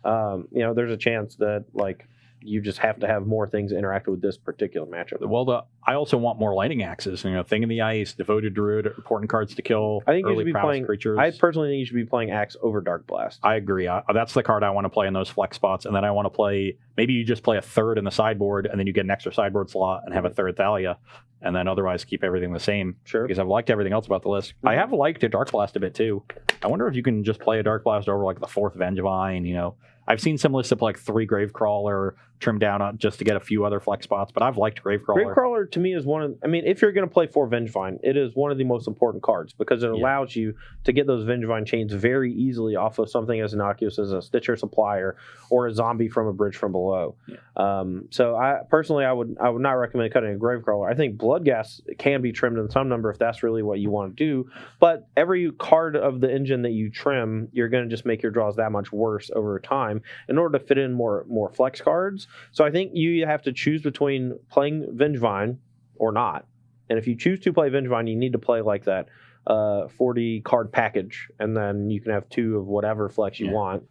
you know, there's a chance that like you just have to have more things interact with this particular matchup. Well, I also want more Lightning Axes. You know, Thing in the Ice, Devoted Druid, important cards to kill. I think you early should be prowess playing creatures. I personally think you should be playing Axe over Dark Blast. I agree. That's the card I want to play in those flex spots, and then I want to play. Maybe you just play a third in the sideboard, and then you get an extra sideboard slot and have a third Thalia, and then otherwise keep everything the same. Sure. Because I've liked everything else about the list. I have liked a Dark Blast a bit too. I wonder if you can just play a Dark Blast over like the 4th Vengevine. You know, I've seen some lists of like 3 Gravecrawler trimmed down just to get a few other flex spots, but I've liked Gravecrawler. Gravecrawler to me is one of, I mean, if you're going to play 4 Vengevine, it is one of the most important cards because it allows you to get those Vengevine chains very easily off of something as innocuous as a Stitcher Supplier or a zombie from a Bridge from Below. below. Yeah. So I personally, I would not recommend cutting a Gravecrawler. I think Bloodghast can be trimmed in some number if that's really what you want to do. But every card of the engine that you trim, you're going to just make your draws that much worse over time in order to fit in more flex cards. So I think you have to choose between playing Vengevine or not. And if you choose to play Vengevine, you need to play like that 40 card package, and then you can have 2 of whatever flex you want.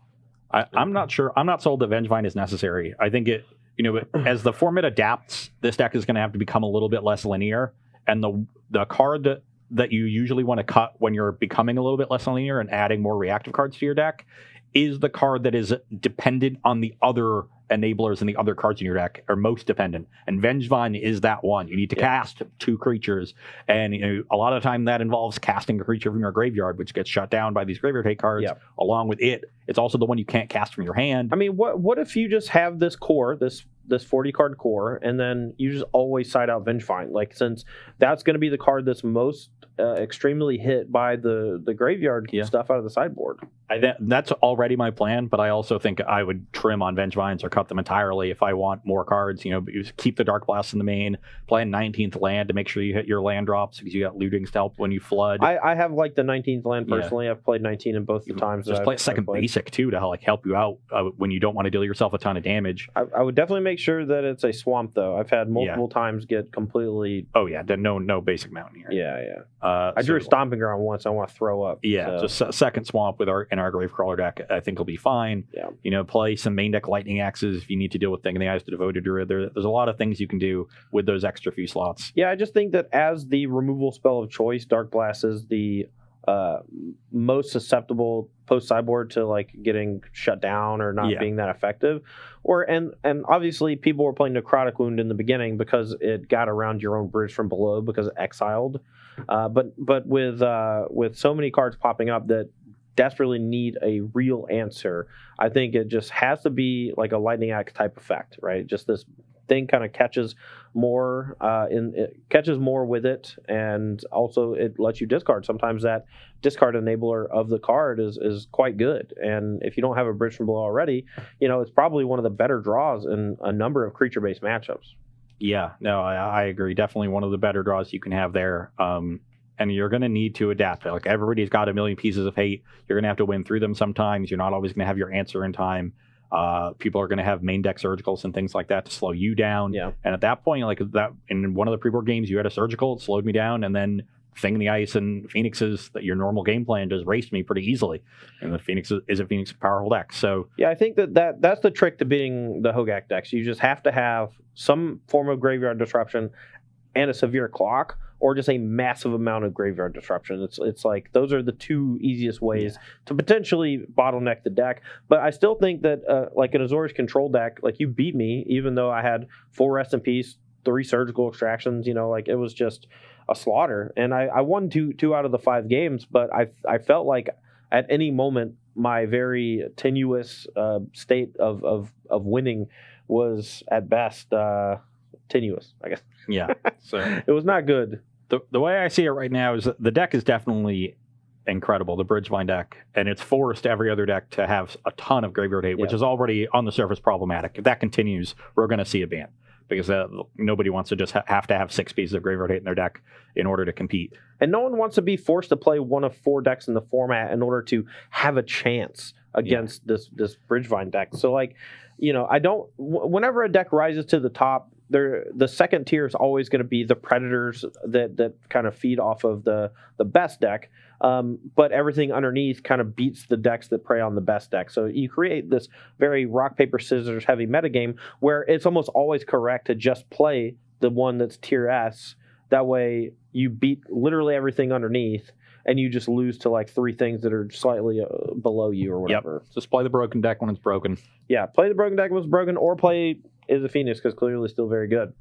I'm not sure. I'm not sold that Vengevine is necessary. I think it, as the format adapts, this deck is going to have to become a little bit less linear. And the card that you usually want to cut when you're becoming a little bit less linear and adding more reactive cards to your deck is the card that is dependent on the other enablers and the other cards in your deck are most dependent. And Vengevine is that one. You need to cast 2 creatures. And a lot of the time that involves casting a creature from your graveyard, which gets shut down by these graveyard hate cards. Along with it, it's also the one you can't cast from your hand. I mean, what if you just have this core, this 40 card core, and then you just always side out Vengevine? Like, since that's going to be the card that's most extremely hit by the graveyard stuff out of the sideboard. That's already my plan, but I also think I would trim on Vengevines or cut them entirely if I want more cards. Keep the Dark Blast in the main, play a 19th land to make sure you hit your land drops because you got Looting's help when you flood. I have like the 19th land personally. I've played 19 in both the times. Just play a second basic too to help you out when you don't want to deal yourself a ton of damage. I would definitely make sure that it's a swamp though. I've had multiple times get completely. Oh yeah, no basic mountain here. Yeah. I drew a Stomping Ground once. I want to throw up. Yeah, just a second swamp in our Gravecrawler deck. I think will be fine. Yeah. Play some main deck Lightning Axes if you need to deal with Thing in the Eyes to Devoted Druid. There's a lot of things you can do with those extra few slots. Yeah, I just think that as the removal spell of choice, Dark Blast is the most susceptible post sideboard to like getting shut down or not being that effective. And obviously people were playing Necrotic Wound in the beginning because it got around your own Bridge from Below because it exiled. But with so many cards popping up that desperately need a real answer, I think it just has to be like a Lightning Axe type effect, right? Just this thing kind of catches more with it, and also it lets you discard. Sometimes that discard enabler of the card is quite good, and if you don't have a Bridge from Below already, it's probably one of the better draws in a number of creature-based matchups. Yeah, no, I agree. Definitely one of the better draws you can have there. And you're going to need to adapt. Like, everybody's got a million pieces of hate. You're going to have to win through them sometimes. You're not always going to have your answer in time. People are going to have main deck surgicals and things like that to slow you down. Yeah. And at that point, like that, in one of the pre-board games, you had a surgical, it slowed me down, and then Thing in the Ice and Phoenixes, that your normal game plan just raced me pretty easily. And the Phoenix is a Phoenix powerful deck. So yeah, I think that's the trick to beating the Hogak decks. You just have to have some form of graveyard disruption and a severe clock, or just a massive amount of graveyard disruption. It's like those are the 2 easiest ways to potentially bottleneck the deck. But I still think that like an Azorius control deck, like, you beat me, even though I had 4 Rest in Peace, 3 surgical extractions. Like, it was just a slaughter. And I won 2 out of the 5 games, but I felt like at any moment my very tenuous state of winning was at best tenuous, I guess. Yeah, so it was not good. The way I see it right now is that the deck is definitely incredible, the Bridgevine deck, and it's forced every other deck to have a ton of graveyard hate, which is already on the surface problematic. If that continues, we're going to see a ban, because nobody wants to just have to have 6 pieces of graveyard hate in their deck in order to compete. And no one wants to be forced to play one of 4 decks in the format in order to have a chance against this Bridgevine deck. So, like, whenever a deck rises to the top, the second tier is always going to be the predators that kind of feed off of the best deck, but everything underneath kind of beats the decks that prey on the best deck. So you create this very rock, paper, scissors heavy metagame where it's almost always correct to just play the one that's tier S. That way you beat literally everything underneath, and you just lose to like 3 things that are slightly below you or whatever. Yep. Just play the broken deck when it's broken. Yeah, play the broken deck when it's broken, or play Izzet Phoenix, because clearly still very good.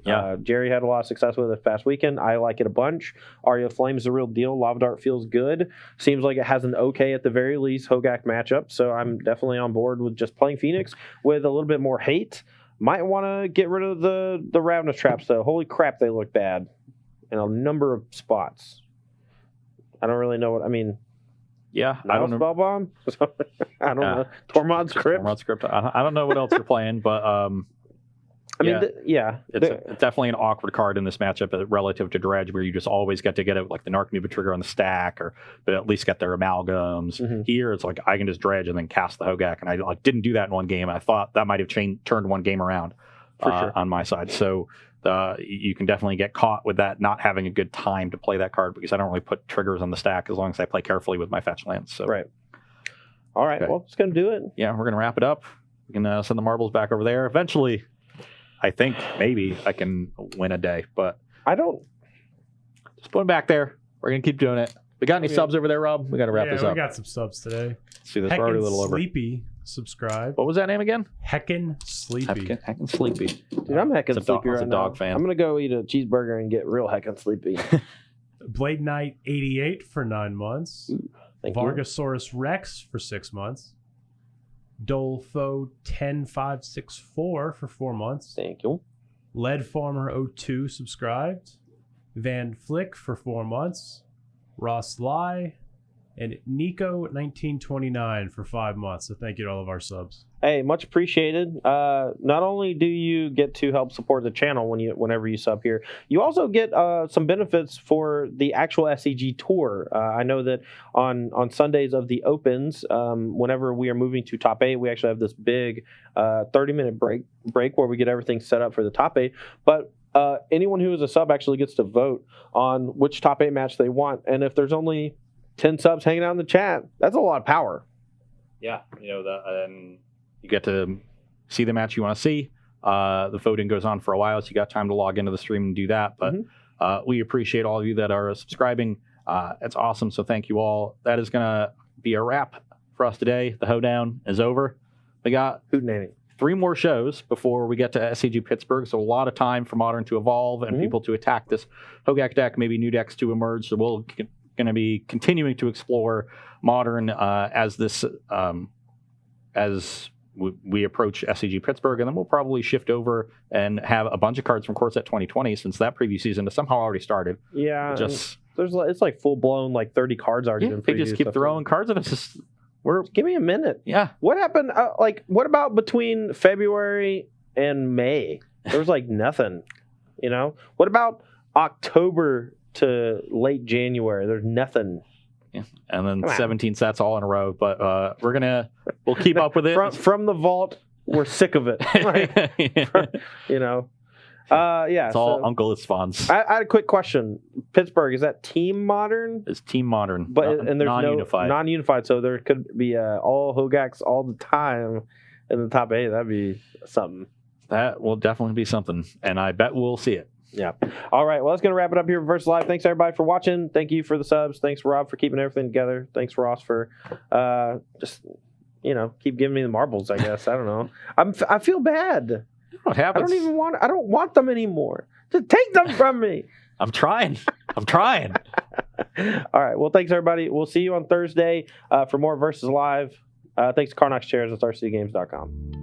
Yeah. Jerry had a lot of success with it past weekend. I like it a bunch. Aria Flame is a real deal. Lava Dart feels good. Seems like it has an okay, at the very least, Hogak matchup. So I'm definitely on board with just playing Phoenix with a little bit more hate. Might want to get rid of the Ravenous Traps, though. Holy crap, they look bad in a number of spots. I don't really know what I mean. Yeah, I No don't know. Spellbomb? I don't know. Tormod's Crypt? Tormod's Crypt. I don't know what else you're playing, but I mean, it's definitely an awkward card in this matchup relative to Dredge, where you just always get to get it like the Narcomoeba trigger on the stack, but at least get their amalgams. Mm-hmm. Here, it's like I can just Dredge and then cast the Hogak, and I didn't do that in one game. I thought that might have turned one game around For sure. on my side. So you can definitely get caught with that not having a good time to play that card because I don't really put triggers on the stack as long as I play carefully with my fetch lands. So. Right. All right. Okay. Well, it's going to do it. Yeah, we're going to wrap it up. We can send the marbles back over there. Eventually, I think maybe I can win a day, but I don't. just put them back there. We're going to keep doing it. We got any subs over there, Rob? We got to wrap this up. We got some subs today. Let's see this. We're already a little over. Sleepy, subscribe. What was that name again? Heckin' Sleepy. Heckin' Sleepy. Dude, I'm heckin' sleepy right I'm a now. dog fan. I'm going to go eat a cheeseburger and get real heckin' sleepy. Blade Knight 88 for 9 months. Thank you. Vargosaurus Rex for 6 months. Dolfo 10564 for 4 months. Thank you. Lead Farmer 02 subscribed. Van Flick for 4 months. Ross Lai. And Nico 1929 for 5 months. So thank you to all of our subs. Hey, much appreciated. Not only do you get to help support the channel whenever you sub here, you also get some benefits for the actual SCG tour. I know that on Sundays of the opens, whenever we are moving to top 8, we actually have this big 30-minute break where we get everything set up for the top 8. But anyone who is a sub actually gets to vote on which top 8 match they want. And if there's only 10 subs hanging out in the chat, that's a lot of power. Yeah, and you get to see the match you want to see. The voting goes on for a while, so you got time to log into the stream and do that. But we appreciate all of you that are subscribing. It's awesome, so thank you all. That is going to be a wrap for us today. The hoedown is over. We got Hootenanny. 3 more shows before we get to SCG Pittsburgh, so a lot of time for Modern to evolve and people to attack this Hogak deck, maybe new decks to emerge. So we'll going to be continuing to explore Modern as this as we approach SCG Pittsburgh, and then we'll probably shift over and have a bunch of cards from Core Set 2020 since that preview season has somehow already started. Yeah, it's like full blown, like 30 cards already been previewed. They just keep throwing cards at us. Give me a minute. Yeah. What happened? What about between February and May? There was like nothing. What about October to late January? There's nothing. Yeah. And then 17 sets all in a row, but we'll keep up with it. From the vault, we're sick of it. It's all Uncle Isfan's. I had a quick question. Pittsburgh, is that team Modern? It's team Modern, but and there's non-unified. Non-unified, so there could be all Hogaks all the time in the top 8. That'd be something. That will definitely be something, and I bet we'll see it. Yeah. All right. Well, that's going to wrap it up here for Versus Live. Thanks, everybody, for watching. Thank you for the subs. Thanks, Rob, for keeping everything together. Thanks, Ross, for just, keep giving me the marbles, I guess. I don't know. I feel bad. What happens? I don't want them anymore. Just take them from me. I'm trying. All right. Well, thanks, everybody. We'll see you on Thursday for more Versus Live. Thanks to Carnox Chairs at StarCityGames.com.